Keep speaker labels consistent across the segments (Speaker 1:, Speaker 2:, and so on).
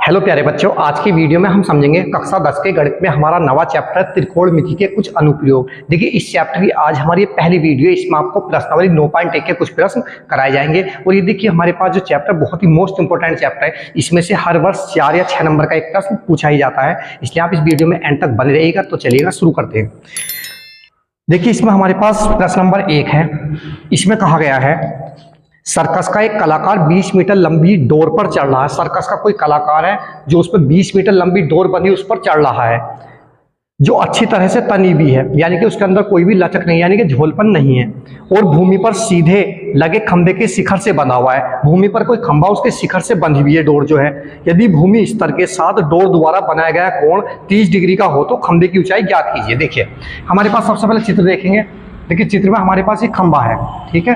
Speaker 1: Hello प्यारे बच्चों, आज की वीडियो में हम समझेंगे कक्षा 10 के गणित में हमारा नवा चैप्टर त्रिकोणमिति के कुछ अनुप्रयोग। देखिए, इस चैप्टर की आज हमारी पहली वीडियो, इसमें आपको प्रश्नावली 9.1 के कुछ प्रश्न कराए जाएंगे। और ये देखिए, हमारे पास जो चैप्टर बहुत ही मोस्ट इंपोर्टेंट चैप्टर है, इसमें से हर वर्ष 4 या 6 नंबर का एक प्रश्न पूछा ही जाता है, इसलिए आप इस वीडियो में एंड तक बने रहिएगा। तो चलिएगा शुरू करते हैं। देखिए, इसमें हमारे पास प्रश्न नंबर 1 है। इसमें कहा गया है, सर्कस का एक कलाकार 20 मीटर लंबी डोर पर चढ़ रहा है। सर्कस का कोई कलाकार है जो उस पर 20 मीटर लंबी डोर बनी उस पर चढ़ रहा है, जो अच्छी तरह से तनी भी है, यानी कि उसके अंदर कोई भी लचक नहीं, यानी कि झोलपन नहीं है, और भूमि पर सीधे लगे खंबे के शिखर से बंधा हुआ है। भूमि पर कोई खंबा उसके शिखर से बंधी हुई है डोर जो है। यदि भूमि स्तर के साथ डोर द्वारा बनाया गया कोण 30 डिग्री का हो तो खंबे की ऊंचाई ज्ञात कीजिए। देखिए, हमारे पास सबसे पहले चित्र देखेंगे। देखिए, चित्र में हमारे पास एक खंबा है, ठीक है।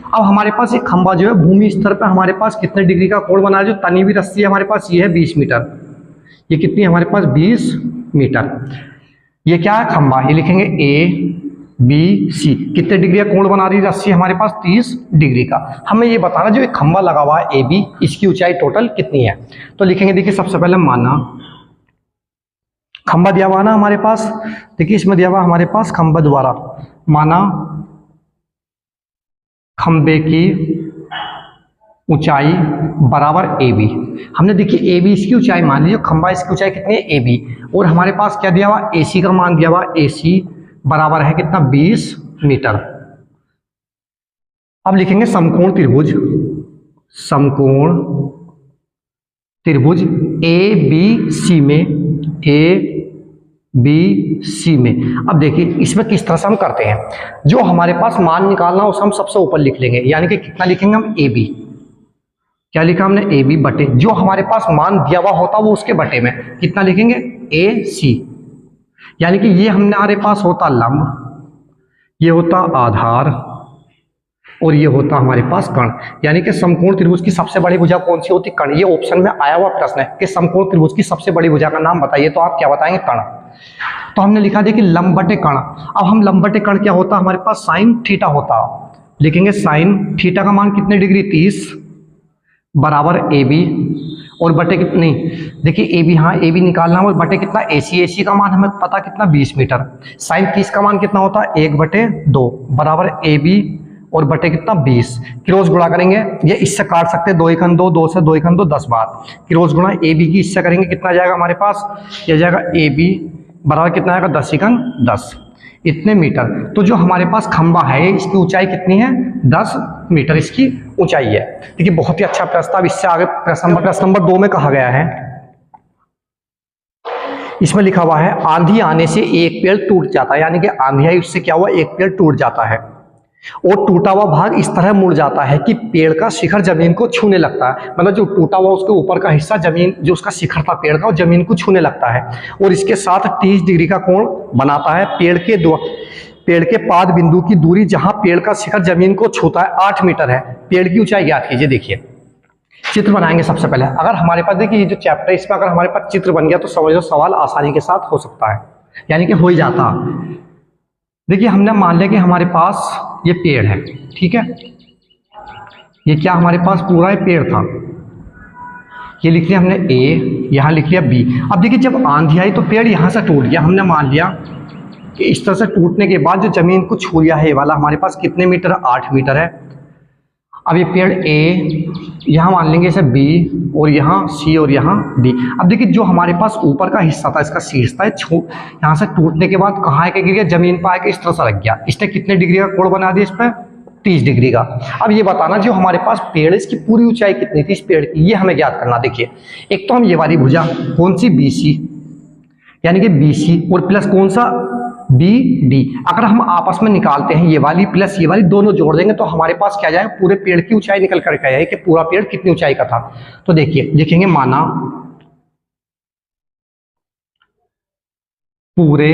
Speaker 1: अब हमारे पास एक खंबा जो है भूमि स्तर पर हमारे पास कितने डिग्री का कोण बना है, जो तनी हुई रस्सी है हमारे पास ये है 20 मीटर। ये कितनी है हमारे पास 20 मीटर। ये क्या है खंबा, ये लिखेंगे ABC। कितने डिग्री का कोण बना रही रस्सी हमारे पास 30 डिग्री का। हमें ये बताना जो एक खंबा लगा हुआ है AB, इसकी ऊंचाई टोटल कितनी है। तो लिखेंगे, देखिए सबसे पहले माना खंबा दिया हुआ ना हमारे पास। देखिए, इसमें दिया हुआ हमारे पास खंबा द्वारा माना खंबे की ऊंचाई बराबर AB। हमने देखिए AB इसकी ऊंचाई मान ली, खंबा इसकी ऊंचाई कितनी है AB। और हमारे पास क्या दिया हुआ AC का मान दिया हुआ, AC बराबर है कितना 20 मीटर। अब लिखेंगे समकोण त्रिभुज, समकोण त्रिभुज ABC में, ABC में। अब देखिए, इसमें किस तरह से हम करते हैं, जो हमारे पास मान निकालना उसे हम सबसे ऊपर लिख लेंगे, यानी कि कितना लिखेंगे हम AB। क्या लिखा हमने AB बटे जो हमारे पास मान दिया हुआ होता वो उसके बटे में कितना लिखेंगे AC। यानी कि ये हमारे पास होता लंब, ये होता आधार, और ये होता हमारे पास कर्ण। यानी कि समकोण त्रिभुज की सबसे बड़ी भुजा कौन सी होती, कर्ण। ये ऑप्शन में आया हुआ प्रश्न है कि समकोण त्रिभुज की सबसे बड़ी भुजा का नाम बताइए, तो आप क्या बताएंगे कर्ण। तो हमने लिखा देखिए लंब बटे कर्ण। अब हम लंब बटे कर्ण क्या होता हमारे पास साइन थीटा होता। लिखेंगे साइन थीटा का मान कितने डिग्री 30 बराबर AB, और बटे कितनी, देखिए AB, हाँ AB निकालना और बटे कितना AC। AC का मान हमें पता कितना 20 मीटर। साइन 30 का मान कितना होता है 1/2 बराबर AB, और बटे कितना 20। क्रॉस गुणा करेंगे, ये इससे काट सकते हैं 2 1 2, 2 से 2 1 2 10 बार। क्रॉस गुणा AB की इससे करेंगे, कितना जाएगा हमारे पास, ये जाएगा AB बराबर कितना आएगा 10 1 10 इतने मीटर। तो जो हमारे पास खंबा है इसकी ऊंचाई कितनी है 10 मीटर इसकी ऊंचाई है। देखिए, बहुत ही अच्छा प्रस्ताव। इससे आगे प्रश्न नंबर 2 में कहा गया है, इसमें लिखा हुआ है आंधी आने से एक पेड़ टूट जाता है। यानी कि आंधी आई उससे क्या हुआ, एक पेड़ टूट जाता है, और टूटा हुआ भाग इस तरह मुड़ जाता है कि पेड़ का शिखर जमीन को छूने लगता है। मतलब जो टूटा हुआ उसके ऊपर का हिस्सा जमीन, जो उसका शिखर था पेड़ का, वो जमीन को छूने लगता है, और इसके साथ 30 डिग्री का कोण बनाता है। पेड़ के पाद बिंदु की दूरी जहां पेड़ का शिखर जमीन को छूता है 8 मीटर है। पेड़ की ऊंचाई ज्ञात कीजिए। देखिए, चित्र बनाएंगे सबसे पहले। अगर हमारे पास देखिए ये जो चैप्टर है इसमें अगर हमारे पास चित्र बन गया तो समझो सवाल आसानी के साथ हो सकता है, यानी कि हो ही जाता। देखिए, हमने मान लिया कि हमारे पास ये पेड़ है, ठीक है। ये क्या हमारे पास पूरा पेड़ था, ये लिख लिया हमने A, यहाँ लिख लिया B। अब देखिए, जब आंधी आई तो पेड़ यहाँ से टूट गया। हमने मान लिया कि इस तरह से टूटने के बाद जो जमीन को छू लिया है ये वाला हमारे पास कितने मीटर, 8 मीटर है। अब ये पेड़ A, यहाँ मान लेंगे इसे B, और यहाँ C, और यहाँ D। अब देखिए, जो हमारे पास ऊपर का हिस्सा था इसका शीर्ष था, यहाँ से टूटने के बाद कहाँ आके गिर गया, जमीन पर आके इस तरह से लग गया। इसने कितने डिग्री का कोण बना दिया इस पर 30 डिग्री का। अब ये बताना जो हमारे पास पेड़ है इसकी पूरी ऊंचाई कितनी थी इस पेड़ की, ये हमें ज्ञात करना। देखिए, एक तो हम ये वाली भुजा कौन सी BC, यानी कि BC, और प्लस कौन सा BD। अगर हम आपस में निकालते हैं ये वाली प्लस ये वाली दोनों जोड़ देंगे तो हमारे पास क्या जाएगा, पूरे पेड़ की ऊंचाई निकल करके आएगी कि पूरा पेड़ कितनी ऊंचाई का था। तो देखिए, लिखेंगे माना पूरे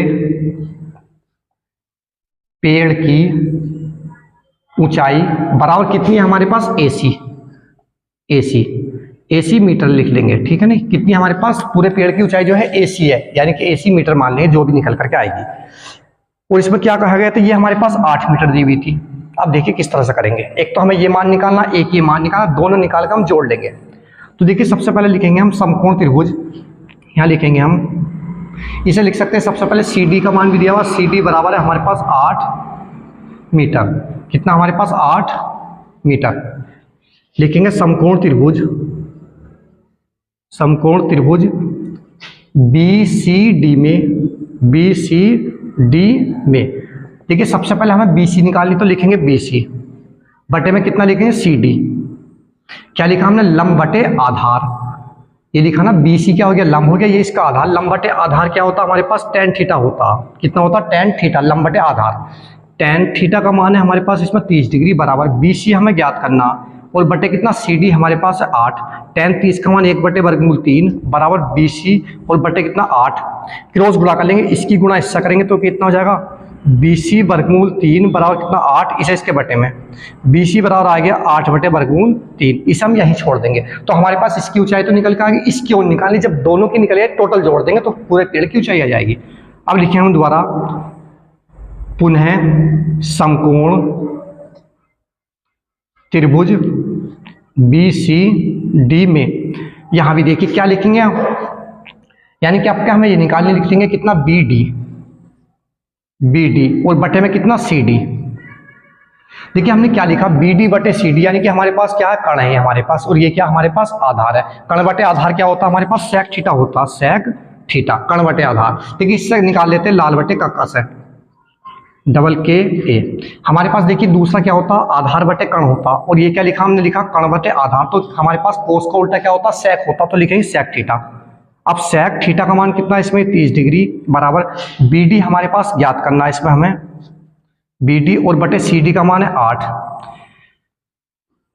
Speaker 1: पेड़ की ऊंचाई बराबर कितनी है हमारे पास AC मीटर लिख लेंगे, ठीक है। नहीं, कितनी हमारे पास पूरे पेड़ की ऊंचाई जो है AC है, यानी कि AC मीटर मान लेंगे, जो भी निकल करके आएगी। और इसमें क्या कहा गया, तो ये हमारे पास 8 मीटर दी हुई थी। अब देखिए किस तरह से करेंगे, एक तो हमें ये मान निकालना, एक ये मान निकालना, दोनों निकाल कर हम जोड़ लेंगे। तो देखिए सबसे पहले लिखेंगे हम समकोण त्रिभुज, यहाँ लिखेंगे हम, इसे लिख सकते हैं सबसे पहले सी डी का मान भी दिया हुआ, सी डी बराबर है हमारे पास 8 मीटर, कितना हमारे पास 8 मीटर। लिखेंगे समकोण त्रिभुज, समकोण त्रिभुज बी सी डी में, बी सी डी में, देखिए सबसे पहले हमें बी सी निकालनी, तो लिखेंगे बी सी बटे में कितना लिखेंगे सी डी, क्या लिखा हमने लंब बटे आधार, ये लिखा ना बी सी क्या हो गया लंब हो गया, ये इसका आधार, लंब बटे आधार क्या होता हमारे पास tan थीटा होता, कितना होता tan थीटा, लंब बटे आधार, tan थीटा का मान है हमारे पास इसमें 30 डिग्री बराबर बी सी हमें ज्ञात करना, और बटे कितना सी डी हमारे पास है 8, tan 30 का मान 1 बटे वर्गमूल 3 बराबर बी सी और बटे कितना 8, क्रॉस गुणा कर लेंगे, इसकी गुणा इससे करेंगे तो कितना हो जाएगा बी सी वर्गमूल 3 बराबर कितना 8, इसे इसके बटे में, बी सी बराबर आ गया 8 बटे वर्गमूल 3, इसे हम यहीं छोड़ देंगे। तो हमारे पास इसकी ऊंचाई तो निकल के आ गई, इसकी और निकालनी, जब दोनों की निकले टोटल जोड़ देंगे तो पूरे पेड़ की ऊंचाई आ जाएगी। अब लिखे हम दोबारा, पुनः समकोण त्रिभुज बी सी डी में, यहां भी देखिए क्या लिखेंगे हम, यानी कि आपका हमें ये निकालने लिख लेंगे कितना बी डी, बी डी और बटे में कितना सी डी। देखिए हमने क्या लिखा बी डी बटे सी डी, यानी कि हमारे पास क्या है कण है हमारे पास, और ये क्या हमारे पास आधार है, कण बटे आधार क्या होता है हमारे पास सेक थीटा होता, सेक थीटा कण बटे आधार। देखिए इससे निकाल लेते हैं लाल बटे कक्का से, डबल के ए, हमारे पास देखिए दूसरा क्या होता आधार बटे कण होता, और ये क्या लिखा हमने लिखा कण बटे आधार, तो हमारे पास कोस का उल्टा क्या होता सेक होता, तो लिखेंगे सेक थीटा। अब सेक थीटा का मान कितना इसमें 30 डिग्री बराबर बी डी हमारे पास ज्ञात करना है, इसमें हमें बी डी और बटे सी डी का मान है 8।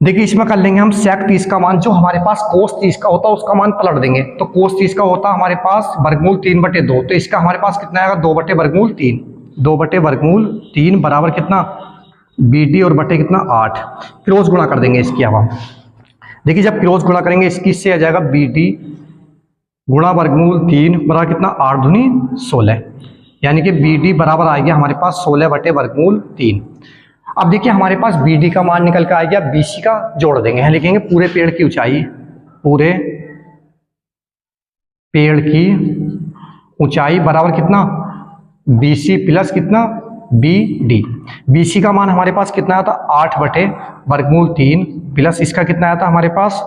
Speaker 1: देखिए इसमें कर लेंगे हम सेक 30 का मान, जो हमारे पास कोस 30 का होता है उसका मान पलट देंगे, तो कोस 30 का होता हमारे पास वर्गमूल 3 बटे 2, तो इसका हमारे पास कितना आएगा 2 बटे वर्गमूल 3, 2 बटे वर्गमूल 3 बराबर कितना बी डी और बटे कितना 8, क्रॉस गुणा कर देंगे इसकी। अब हम देखिए जब क्रॉस गुणा करेंगे इसकी, इससे आ जाएगा बी डी गुणा वर्गमूल 3 बराबर कितना 8 दूनी 16, यानी कि बी डी बराबर आ गया हमारे पास 16 बटे वर्गमूल 3। अब देखिए हमारे पास बी डी का मान निकल के आ गया, बी सी का जोड़ देंगे, यहाँ लिखेंगे पूरे पेड़ की ऊंचाई, पूरे पेड़ की ऊंचाई बराबर कितना बी सी प्लस कितना बी डी। बी सी का मान हमारे पास कितना आया था 8 बटे वर्गमूल 3 प्लस इसका कितना आया था हमारे पास,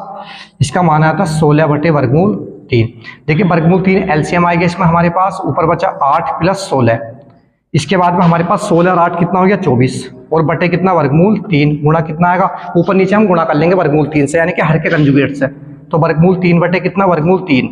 Speaker 1: इसका मान आया था 16 बटे वर्गमूल 3। देखिए वर्गमूल 3 एलसीएम आएगा इसमें हमारे पास, ऊपर बचा 8 प्लस 16, इसके बाद में हमारे पास 16 और 8 कितना हो गया 24, और बटे कितना वर्गमूल 3 गुणा कितना आएगा, ऊपर नीचे हम गुणा कर लेंगे वर्गमूल 3 से, यानी कि हर के कंजुगेट से, तो वर्गमूल 3 बटे कितना वर्गमूल 3।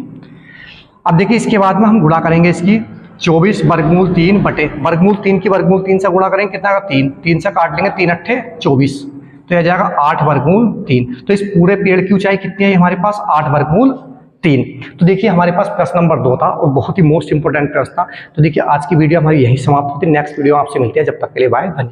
Speaker 1: अब देखिए इसके बाद में हम गुणा करेंगे इसकी 24 वर्गमूल 3 बटे वर्गमूल 3 की वर्गमूल 3 से गुणा करेंगे कितना आएगा 3, 3 से काट लेंगे 3 अट्ठे 24, तो यह जाएगा 8 वर्गमूल 3। तो इस पूरे पेड़ की ऊंचाई कितनी है हमारे पास 8 वर्गमूल 3। तो देखिए हमारे पास प्रश्न नंबर 2 था और बहुत ही मोस्ट इंपोर्टेंट प्रश्न था। तो देखिए आज की वीडियो हमारी यही समाप्त होती है, नेक्स्ट वीडियो आपसे मिलती है, जब तक के लिए बाय, धन्यवाद।